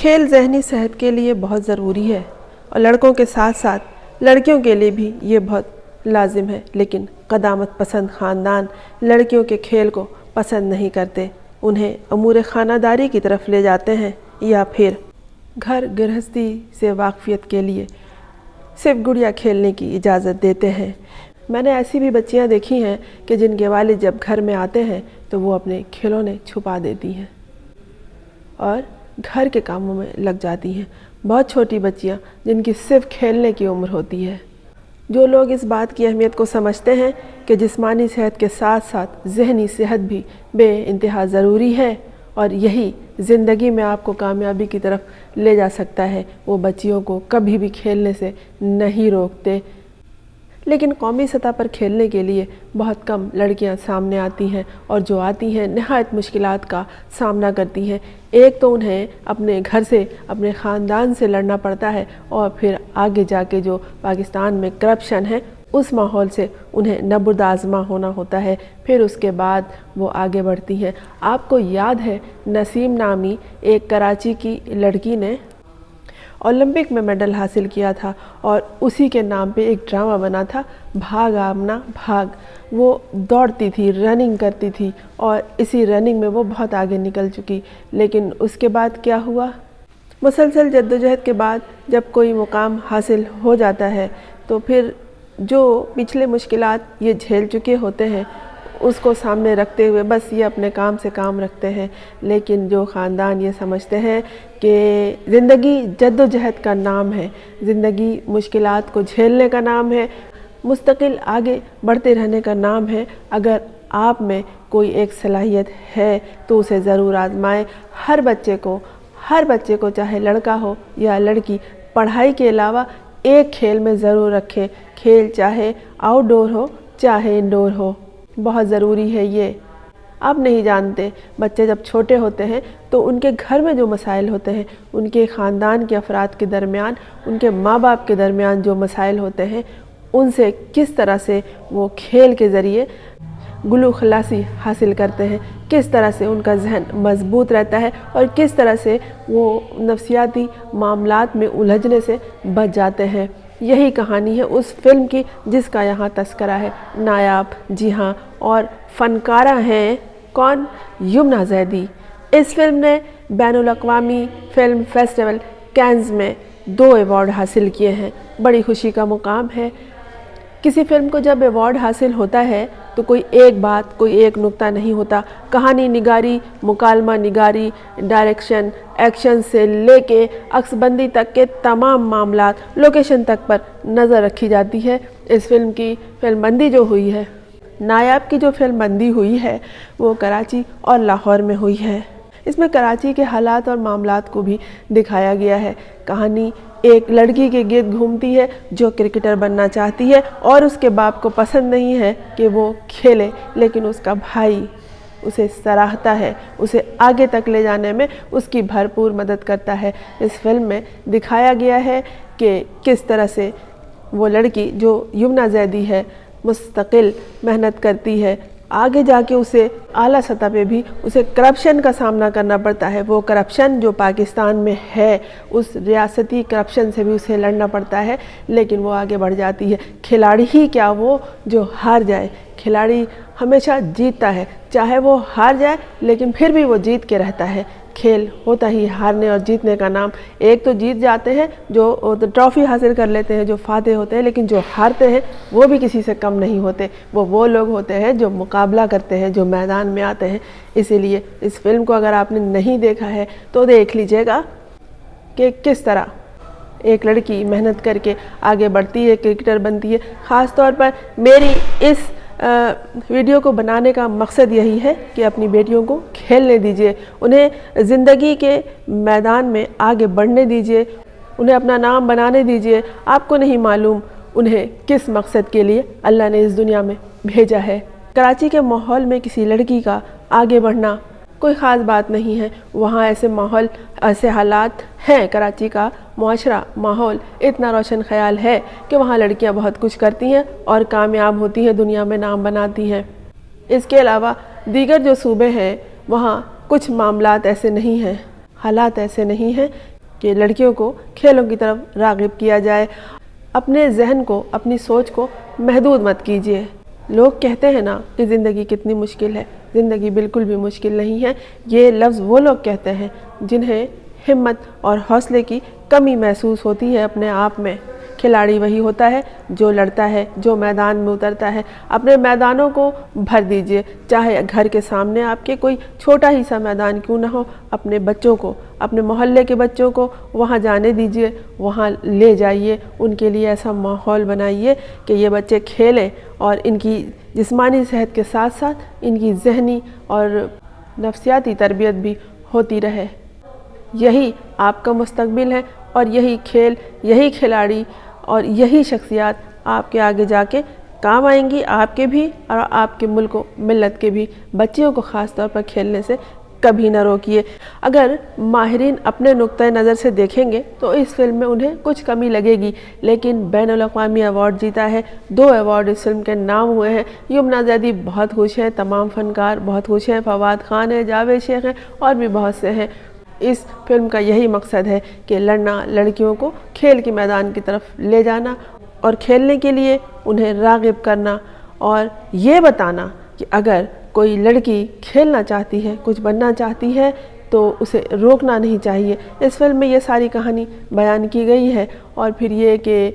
کھیل ذہنی صحت کے لیے بہت ضروری ہے اور لڑکوں کے ساتھ ساتھ لڑکیوں کے لیے بھی یہ بہت لازم ہے، لیکن قدامت پسند خاندان لڑکیوں کے کھیل کو پسند نہیں کرتے، انہیں امور خانہ داری کی طرف لے جاتے ہیں یا پھر گھر گرہستی سے واقفیت کے لیے صرف گڑیا کھیلنے کی اجازت دیتے ہیں۔ میں نے ایسی بھی بچیاں دیکھی ہیں کہ جن کے والد جب گھر میں آتے ہیں تو وہ اپنے کھلونے چھپا دیتی ہیں اور گھر کے کاموں میں لگ جاتی ہیں، بہت چھوٹی بچیاں جن کی صرف کھیلنے کی عمر ہوتی ہے۔ جو لوگ اس بات کی اہمیت کو سمجھتے ہیں کہ جسمانی صحت کے ساتھ ساتھ ذہنی صحت بھی بے انتہا ضروری ہے اور یہی زندگی میں آپ کو کامیابی کی طرف لے جا سکتا ہے، وہ بچیوں کو کبھی بھی کھیلنے سے نہیں روکتے۔ لیکن قومی سطح پر کھیلنے کے لیے بہت کم لڑکیاں سامنے آتی ہیں اور جو آتی ہیں نہایت مشکلات کا سامنا کرتی ہیں۔ ایک تو انہیں اپنے گھر سے، اپنے خاندان سے لڑنا پڑتا ہے اور پھر آگے جا کے جو پاکستان میں کرپشن ہے اس ماحول سے انہیں نبرد آزما ہونا ہوتا ہے، پھر اس کے بعد وہ آگے بڑھتی ہیں۔ آپ کو یاد ہے نسیم نامی ایک کراچی کی لڑکی نے اولمپک میں میڈل حاصل کیا تھا اور اسی کے نام پہ ایک ڈرامہ بنا تھا بھاگ آمنہ بھاگ۔ وہ دوڑتی تھی، رننگ کرتی تھی اور اسی رننگ میں وہ بہت آگے نکل چکی، لیکن اس کے بعد کیا ہوا؟ مسلسل جدوجہد کے بعد جب کوئی مقام حاصل ہو جاتا ہے تو پھر جو پچھلے مشکلات یہ جھیل چکے ہوتے ہیں اس کو سامنے رکھتے ہوئے بس یہ اپنے کام سے کام رکھتے ہیں، لیکن جو خاندان یہ سمجھتے ہیں کہ زندگی جدوجہد کا نام ہے، زندگی مشکلات کو جھیلنے کا نام ہے، مستقل آگے بڑھتے رہنے کا نام ہے، اگر آپ میں کوئی ایک صلاحیت ہے تو اسے ضرور آزمائیں۔ ہر بچے کو چاہے لڑکا ہو یا لڑکی، پڑھائی کے علاوہ ایک کھیل میں ضرور رکھیں، کھیل چاہے آؤٹ ڈور ہو چاہے انڈور ہو، بہت ضروری ہے یہ۔ آپ نہیں جانتے بچے جب چھوٹے ہوتے ہیں تو ان کے گھر میں جو مسائل ہوتے ہیں، ان کے خاندان کے افراد کے درمیان، ان کے ماں باپ کے درمیان جو مسائل ہوتے ہیں، ان سے کس طرح سے وہ کھیل کے ذریعے گلو خلاصی حاصل کرتے ہیں، کس طرح سے ان کا ذہن مضبوط رہتا ہے اور کس طرح سے وہ نفسیاتی معاملات میں الجھنے سے بچ جاتے ہیں۔ یہی کہانی ہے اس فلم کی جس کا یہاں تذکرہ ہے، نایاب۔ جی ہاں، اور فنکارہ ہیں کون؟ یمنا زیدی۔ اس فلم نے بین الاقوامی فلم فیسٹیول کینز میں 2 ایوارڈ حاصل کیے ہیں، بڑی خوشی کا مقام ہے۔ کسی فلم کو جب ایوارڈ حاصل ہوتا ہے تو کوئی ایک بات، کوئی ایک نقطہ نہیں ہوتا، کہانی نگاری، مکالمہ نگاری، ڈائریکشن، ایکشن سے لے کے عکس بندی تک کے تمام معاملات، لوکیشن تک پر نظر رکھی جاتی ہے۔ اس فلم کی فلم بندی جو ہوئی ہے، نایاب کی جو فلم بندی ہوئی ہے وہ کراچی اور لاہور میں ہوئی ہے۔ اس میں کراچی کے حالات اور معاملات کو بھی دکھایا گیا ہے۔ کہانی ایک لڑکی کے گرد گھومتی ہے جو کرکٹر بننا چاہتی ہے اور اس کے باپ کو پسند نہیں ہے کہ وہ کھیلے، لیکن اس کا بھائی اسے سراہتا ہے، اسے آگے تک لے جانے میں اس کی بھرپور مدد کرتا ہے۔ اس فلم میں دکھایا گیا ہے کہ کس طرح سے وہ لڑکی جو یمنا زیدی ہے مستقل محنت کرتی ہے، آگے جا کے اسے اعلیٰ سطح پہ بھی اسے کرپشن کا سامنا کرنا پڑتا ہے۔ وہ کرپشن جو پاکستان میں ہے، اس ریاستی کرپشن سے بھی اسے لڑنا پڑتا ہے، لیکن وہ آگے بڑھ جاتی ہے۔ کھلاڑی ہی کیا وہ جو ہار جائے، کھلاڑی ہمیشہ جیتتا ہے، چاہے وہ ہار جائے لیکن پھر بھی وہ جیت کے رہتا ہے۔ کھیل ہوتا ہی ہارنے اور جیتنے کا نام۔ ایک تو جیت جاتے ہیں جو ٹرافی حاصل کر لیتے ہیں، جو فاتح ہوتے ہیں، لیکن جو ہارتے ہیں وہ بھی کسی سے کم نہیں ہوتے، وہ لوگ ہوتے ہیں جو مقابلہ کرتے ہیں، جو میدان میں آتے ہیں۔ اسی لیے اس فلم کو اگر آپ نے نہیں دیکھا ہے تو دیکھ لیجئے گا کہ کس طرح ایک لڑکی محنت کر کے آگے بڑھتی ہے، کرکٹر بنتی ہے۔ خاص طور پر میری اس ویڈیو کو بنانے کا مقصد یہی ہے کہ اپنی بیٹیوں کو کھیلنے دیجئے، انہیں زندگی کے میدان میں آگے بڑھنے دیجئے، انہیں اپنا نام بنانے دیجئے۔ آپ کو نہیں معلوم انہیں کس مقصد کے لیے اللہ نے اس دنیا میں بھیجا ہے۔ کراچی کے ماحول میں کسی لڑکی کا آگے بڑھنا کوئی خاص بات نہیں ہے، وہاں ایسے ماحول، ایسے حالات ہیں، کراچی کا معاشرہ، ماحول اتنا روشن خیال ہے کہ وہاں لڑکیاں بہت کچھ کرتی ہیں اور کامیاب ہوتی ہیں، دنیا میں نام بناتی ہیں۔ اس کے علاوہ دیگر جو صوبے ہیں وہاں کچھ معاملات ایسے نہیں ہیں، حالات ایسے نہیں ہیں کہ لڑکیوں کو کھیلوں کی طرف راغب کیا جائے۔ اپنے ذہن کو، اپنی سوچ کو محدود مت کیجیے۔ لوگ کہتے ہیں نا کہ زندگی کتنی مشکل ہے، زندگی بالکل بھی مشکل نہیں ہے۔ یہ لفظ وہ لوگ کہتے ہیں جنہیں ہمت اور حوصلے کی کمی محسوس ہوتی ہے اپنے آپ میں۔ کھلاڑی وہی ہوتا ہے جو لڑتا ہے، جو میدان میں اترتا ہے۔ اپنے میدانوں کو بھر دیجیے، چاہے گھر کے سامنے آپ کے کوئی چھوٹا ہی سا میدان کیوں نہ ہو۔ اپنے بچوں کو، اپنے محلے کے بچوں کو وہاں جانے دیجیے، وہاں لے جائیے، ان کے لیے ایسا ماحول بنائیے کہ یہ بچے کھیلیں اور ان کی جسمانی صحت کے ساتھ ساتھ ان کی ذہنی اور نفسیاتی تربیت بھی ہوتی رہے۔ یہی آپ کا مستقبل ہے اور یہی کھیل، یہی کھلاڑی اور یہی شخصیات آپ کے آگے جا کے کام آئیں گی، آپ کے بھی اور آپ کے ملک و ملت کے بھی۔ بچیوں کو خاص طور پر کھیلنے سے کبھی نہ روکیے۔ اگر ماہرین اپنے نقطۂ نظر سے دیکھیں گے تو اس فلم میں انہیں کچھ کمی لگے گی، لیکن بین الاقوامی ایوارڈ جیتا ہے، 2 ایوارڈ اس فلم کے نام ہوئے ہیں۔ یمنا زیدی بہت خوش ہیں، تمام فنکار بہت خوش ہیں، فواد خان ہیں، جاوید شیخ ہیں اور بھی بہت سے ہیں۔ اس فلم کا یہی مقصد ہے کہ لڑنا، لڑکیوں کو کھیل کے میدان کی طرف لے جانا اور کھیلنے کے لیے انہیں راغب کرنا، اور یہ بتانا کہ اگر کوئی لڑکی کھیلنا چاہتی ہے، کچھ بننا چاہتی ہے تو اسے روکنا نہیں چاہیے۔ اس فلم میں یہ ساری کہانی بیان کی گئی ہے۔ اور پھر یہ کہ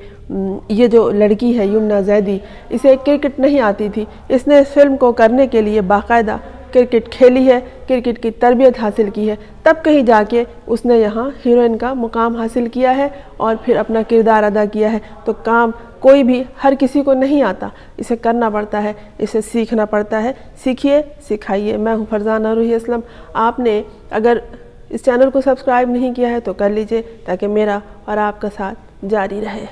یہ جو لڑکی ہے یمنا زیدی، اسے کرکٹ نہیں آتی تھی، اس نے اس فلم کو کرنے کے لیے باقاعدہ کرکٹ کھیلی ہے، کرکٹ کی تربیت حاصل کی ہے، تب کہیں جا کے اس نے یہاں ہیروئن کا مقام حاصل کیا ہے اور پھر اپنا کردار ادا کیا ہے۔ تو کام کوئی بھی ہر کسی کو نہیں آتا، اسے کرنا پڑتا ہے، اسے سیکھنا پڑتا ہے۔ سیکھیے، سکھائیے۔ میں ہوں فرزانہ روحی اسلم۔ آپ نے اگر اس چینل کو سبسکرائب نہیں کیا ہے تو کر لیجئے تاکہ میرا اور آپ کا ساتھ جاری رہے۔